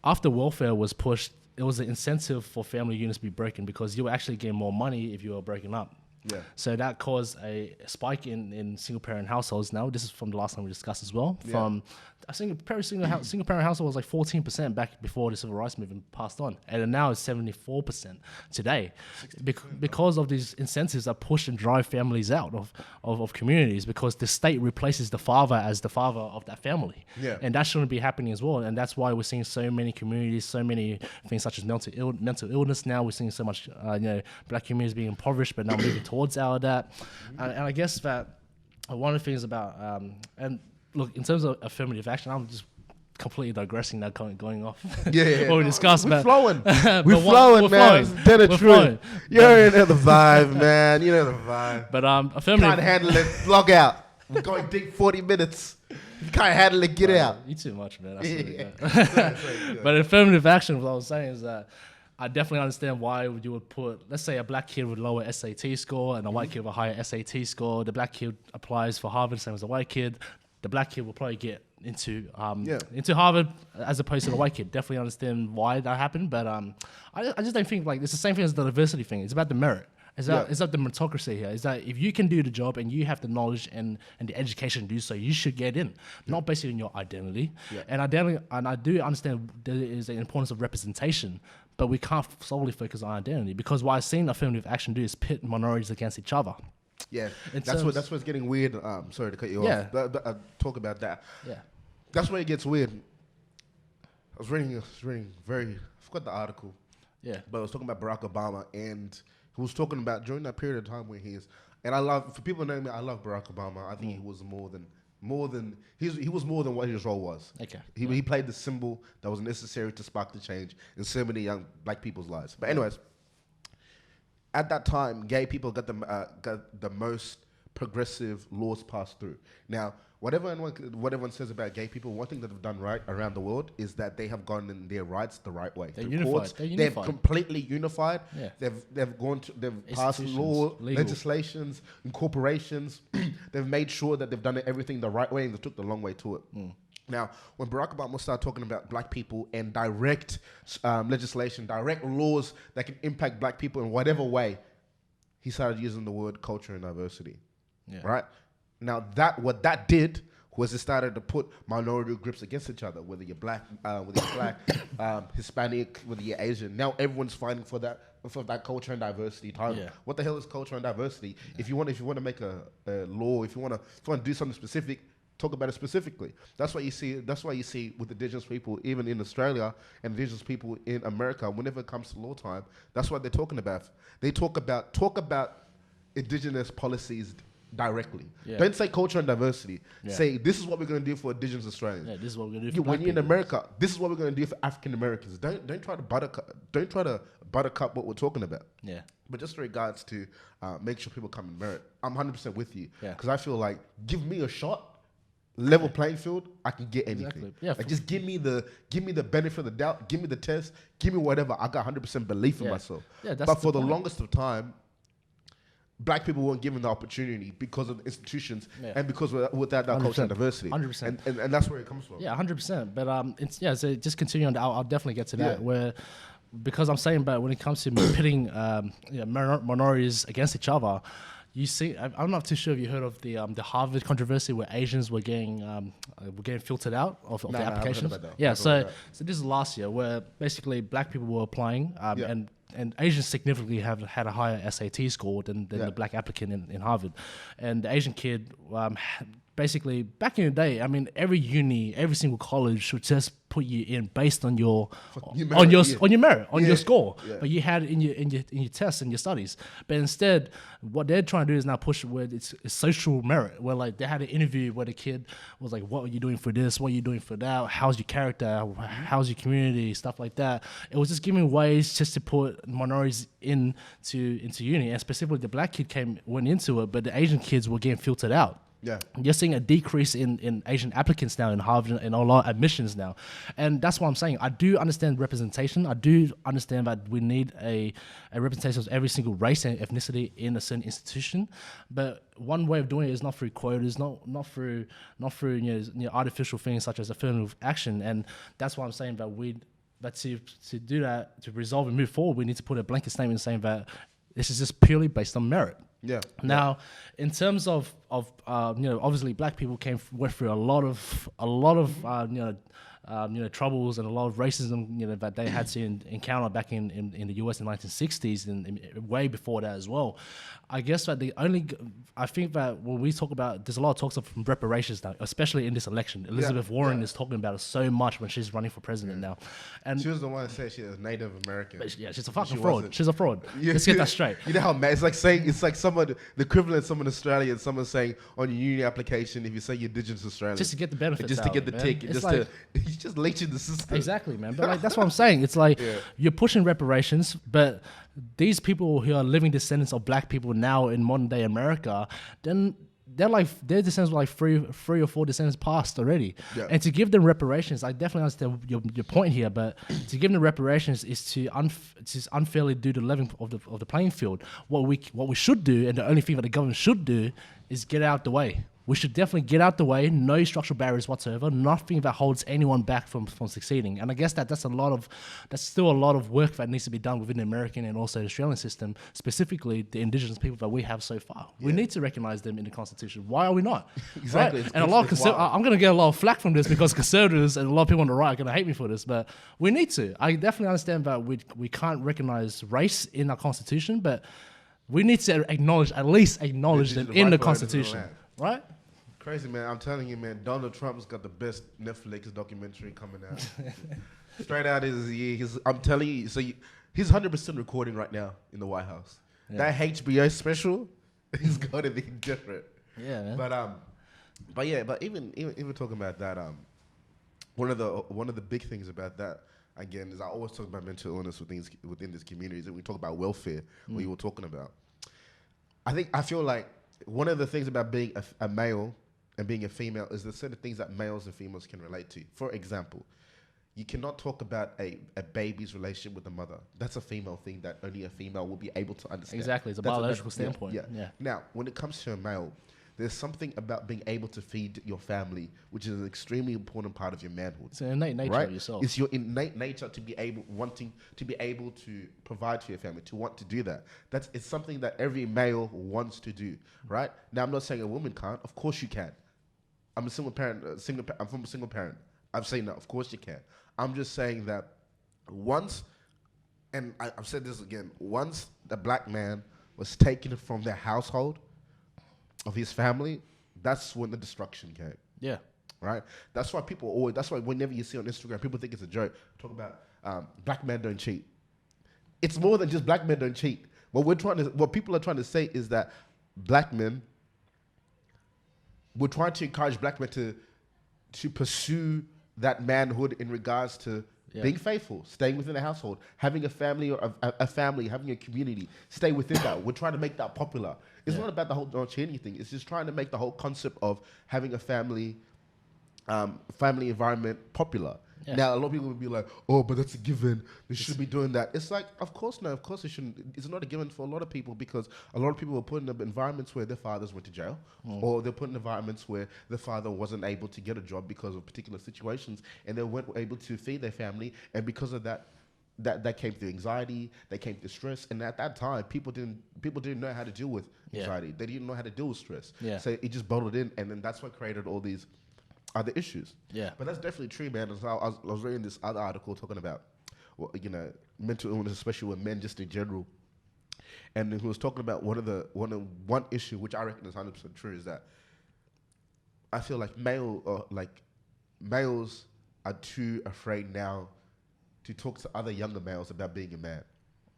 after welfare was pushed, it was an incentive for family units to be broken, because you were actually getting more money if you were breaking up. Yeah. So that caused a spike in single parent households. Now this is from the last time we discussed as well. Yeah. From I think single parent household was like 14% back before the civil rights movement passed on, and then now it's 74% today, because of these incentives that push and drive families out of communities, because the state replaces the father as the father of that family. Yeah. And that shouldn't be happening as well. And that's why we're seeing so many communities, so many things such as mental illness. Now we're seeing so much black communities being impoverished, but now moving towards out of that. And I guess that one of the things about and look, in terms of affirmative action, I'm just completely digressing now, going off. Yeah. What we discussed We're about. flowing. We're flowing, man. DenofTruth. You already know the vibe, man. You know the vibe. But affirmative. Can't handle it. Log out. We're going deep 40 minutes. You can't handle it. Get out. You too much, man. But affirmative action, what I was saying is that I definitely understand why you would put, let's say, a black kid with lower SAT score and a white kid with a higher SAT score. The black kid applies for Harvard, same as the white kid. The black kid will probably get into Harvard as opposed to the white kid. Definitely understand why that happened, but I just don't think, like, it's the same thing as the diversity thing. It's about the merit. It's about the meritocracy here. Is that if you can do the job and you have the knowledge and the education to do so, you should get in, not based on your identity. Yeah. And I do understand there is an importance of representation, but we can't solely focus on identity, because what I've seen affirmative action do is pit minorities against each other. Yeah, that's what's getting weird. Sorry to cut you off. But, talk about that. Yeah, that's where it gets weird. I was reading I forgot the article. Yeah, but I was talking about Barack Obama, and he was talking about during that period of time where he is. And for people knowing me, I love Barack Obama. I think he was more than what his role was. Okay, he played the symbol that was necessary to spark the change in so many young black people's lives. But anyways. At that time, gay people got the most progressive laws passed through. Now, what everyone says about gay people, one thing that they've done right around the world is that they have gone in their rights the right way. They're unified. They've completely unified. Yeah. They've passed legislations, incorporations. They've made sure that they've done everything the right way, and they took the long way to it. Now, when Barack Obama started talking about black people and direct legislation, direct laws that can impact black people in whatever way, he started using the word culture and diversity. Yeah. Right? Now, what that did was it started to put minority groups against each other, whether you're black, Hispanic, whether you're Asian. Now everyone's fighting for that culture and diversity title. Yeah. What the hell is culture and diversity? Yeah. If you want to make a law, if you want to do something specific, talk about it specifically. That's why you see with indigenous people, even in Australia, and indigenous people in America, whenever it comes to law time, that's what they're talking about. They talk about indigenous policies directly. Yeah. Don't say culture and diversity. Yeah. Say, this is what we're going to do for indigenous Australians. Yeah, this is what we're going to do for when you're in America, this is what we're going to do for African Americans. Don't try to buttercup what we're talking about. Yeah. But just in regards to make sure people come in merit, I'm 100% with you. Because I feel like, give me a shot, level playing field, I can get anything. Exactly. Yeah, like just give me the benefit of the doubt, give me the test, give me whatever. I got 100% belief in myself. Yeah, but for the longest of time, black people weren't given the opportunity because of the institutions and because without that culture and diversity. 100%. And that's where it comes from. Yeah, 100%. But so just continue on. I'll definitely get to that. Where, because I'm saying, but when it comes to pitting minorities against each other, you see, I'm not too sure if you heard of the Harvard controversy where Asians were getting filtered out of the applications. Yeah, so this is last year where basically black people were applying, and Asians significantly have had a higher SAT score than the black applicant in Harvard, and the Asian kid basically back in the day, I mean, every uni, every single college should just put you in based on your merit, on your score. Yeah. But you had it in your tests and your studies. But instead, what they're trying to do is now push it where it's social merit. Where like they had an interview where the kid was like, "What are you doing for this? What are you doing for that? How's your character? How's your community? Stuff like that." It was just giving ways just to put minorities into uni, and specifically the black kid went into it, but the Asian kids were getting filtered out. Yeah, you're seeing a decrease in Asian applicants now in Harvard and a lot of admissions now, and that's what I'm saying. I do understand representation. I do understand that we need a representation of every single race and ethnicity in a certain institution, but one way of doing it is not through quotas, not through artificial things such as affirmative action, and that's why I'm saying that to do that, to resolve and move forward, we need to put a blanket statement saying that this is just purely based on merit. Yeah. Now, in terms of obviously black people went through a lot of troubles and a lot of racism, that they had to encounter back in the US in the 1960s and way before that as well. I guess that I think that when we talk about, there's a lot of talks of reparations now, especially in this election. Elizabeth Warren is talking about it so much when she's running for president now. And she was the one that said she was Native American. She's a fucking fraud. She's a fraud. Let's get that straight. You know how mad, it's like someone, the equivalent of someone in Australia and someone saying on your uni application, if you say you're Indigenous Australian. Just to get the benefits just to get the tick. He's just leeching the system. Exactly, man. But like, that's what I'm saying. It's like you're pushing reparations, but these people who are living descendants of black people now in modern day America, then their descendants were like three or four descendants past already. Yeah. And to give them reparations, I definitely understand your point here, but to give them reparations is to unfairly do the leveling of the playing field. What we should do, and the only thing that the government should do, is get out the way. We should definitely get out the way, no structural barriers whatsoever, nothing that holds anyone back from succeeding. And I guess that's still a lot of work that needs to be done within the American and also the Australian system, specifically the Indigenous people that we have so far. Yeah. We need to recognize them in the Constitution. Why are we not? Exactly. Right? And I'm going to get a lot of flack from this because conservatives and a lot of people on the right are going to hate me for this, but we need to. I definitely understand that we can't recognize race in our Constitution, but we need to at least acknowledge them in the Constitution. Right? Crazy, man. I'm telling you, man, Donald Trump's got the best Netflix documentary coming out. Straight out his year. I'm telling you, he's 100% recording right now in the White House. Yeah. That HBO special is going to be different. Yeah, man. But even talking about that, one of the big things about that, again, is I always talk about mental illness within these communities, and we talk about welfare, what you were talking about. I feel like one of the things about being a male and being a female is there's certain things that males and females can relate to. For example, you cannot talk about a baby's relationship with the mother. That's a female thing that only a female will be able to understand. Exactly, it's a biological standpoint. Yeah. Now, when it comes to a male, there's something about being able to feed your family, which is an extremely important part of your manhood. It's an innate nature of yourself. It's your innate nature to be able to provide for your family, to want to do that. It's something that every male wants to do, right? Now, I'm not saying a woman can't. Of course you can. I'm a single parent. I'm from a single parent. I'm saying that. Of course you can. I'm just saying that once, and I've said this again, once the black man was taken from their household, of his family, that's when the destruction came. Yeah. Right? That's why whenever you see on Instagram, people think it's a joke. Talk about black men don't cheat. It's more than just black men don't cheat. What people are trying to say is that we're trying to encourage black men to pursue that manhood in regards to being faithful, staying within a household, having a family or a family, having a community, stay within that. We're trying to make that popular. It's not about the whole don't cheat anything. It's just trying to make the whole concept of having a family environment popular. Yeah. Now, a lot of people will be like, oh, but that's a given. They should be doing that. It's like, of course it shouldn't. It's not a given for a lot of people because a lot of people were put in environments where their fathers went to jail or they're put in environments where their father wasn't able to get a job because of particular situations and they weren't able to feed their family. And because of that, that came through anxiety, that came through stress, and at that time, people didn't know how to deal with anxiety. They didn't know how to deal with stress. Yeah. So it just bottled in, and then that's what created all these other issues. Yeah. But that's definitely true, man. I was reading this other article talking about, well, mental illness, especially with men, just in general. And he was talking about one issue which I reckon is 100% true, is that I feel like males are too afraid now to talk to other younger males about being a man,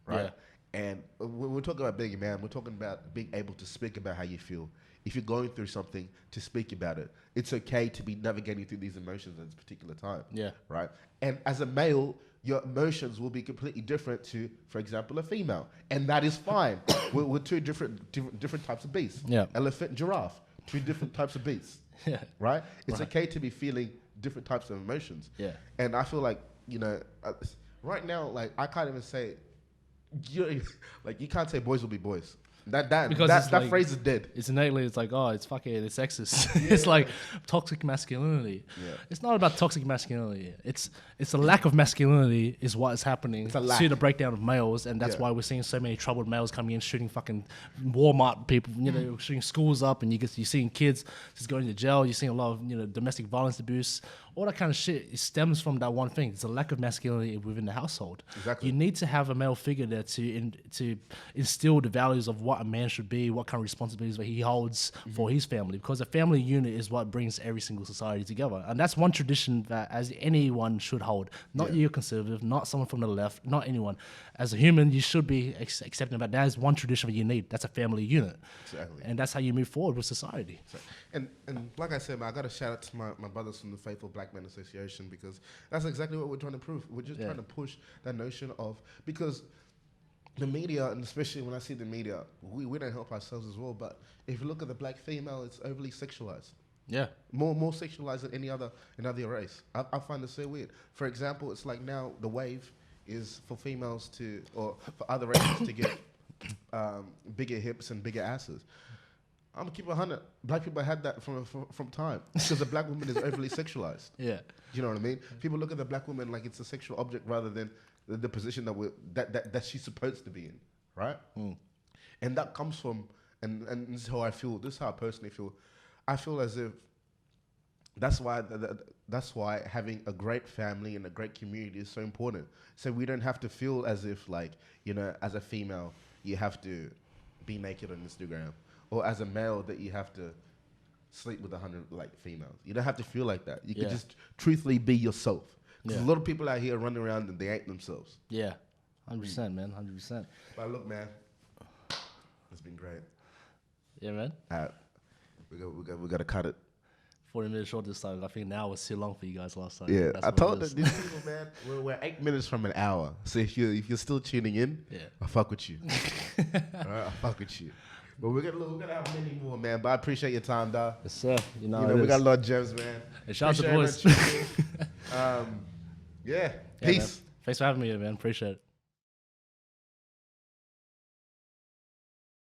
right? Yeah. And when we're talking about being a man, we're talking about being able to speak about how you feel. If you're going through something, to speak about it. It's okay to be navigating through these emotions at this particular time. Yeah. Right? And as a male, your emotions will be completely different to, for example, a female. And that is fine. we're two different types of beasts. Yeah. Elephant and giraffe, two different types of beasts. Yeah. Right? It's okay to be feeling different types of emotions. Yeah. And I feel like, right now, like, I can't even say, you can't say boys will be boys. That phrase is dead. It's innately, it's like, oh, it's sexist. Yeah. It's like toxic masculinity. Yeah. It's not about toxic masculinity. It's a lack of masculinity is what is happening to the breakdown of males, and that's why we're seeing so many troubled males coming in shooting fucking Walmart people, shooting schools up, and you're seeing kids just going to jail. You're seeing a lot of domestic violence abuse. All that kind of shit, it stems from that one thing. It's a lack of masculinity within the household. Exactly. You need to have a male figure there to instill the values of what a man should be, what kind of responsibilities that he holds for his family. Because a family unit is what brings every single society together. And that's one tradition that as anyone should hold. Not you, conservative, not someone from the left, not anyone. As a human, you should be accepting that. That is one tradition that you need. That's a family unit. Exactly. And that's how you move forward with society. And like I said, man, I got to shout out to my brothers from the Faithful Black Men Association, because that's exactly what we're trying to prove. We're just trying to push that notion of, because the media, and especially when I see the media, we don't help ourselves as well. But if you look at the black female, it's overly sexualized. Yeah. More sexualized than any other race. I find it so weird. For example, it's like now the wave is for females or for other races to get bigger hips and bigger asses. I'm gonna keep it 100. Black people had that from time, because the black woman is overly sexualized. Yeah, you know what I mean. People look at the black woman like it's a sexual object rather than the position that she's supposed to be in, right? And that comes from, and this is how I feel. This is how I personally feel. I feel as if that's why having a great family and a great community is so important. So we don't have to feel as if, like, as a female you have to be naked on Instagram. Or as a male that you have to sleep with 100 females. You don't have to feel like that. You can just truthfully be yourself. Because a lot of people out here running around and they ain't themselves. Yeah, 100%, man, 100%. But look, man, it's been great. Yeah, man. We got to cut it. 40 minutes short this time. I think an hour was too long for you guys last time. Yeah, I told these people, man, we're 8 minutes from an hour. So if you're still tuning in, I fuck with you. All right, I fuck with you. But we're gonna have many more, man. But I appreciate your time, dog. Yes, sir. We got a lot of gems, man. Hey, shout out to the boys. Yeah. Peace. Man. Thanks for having me here, man. Appreciate it.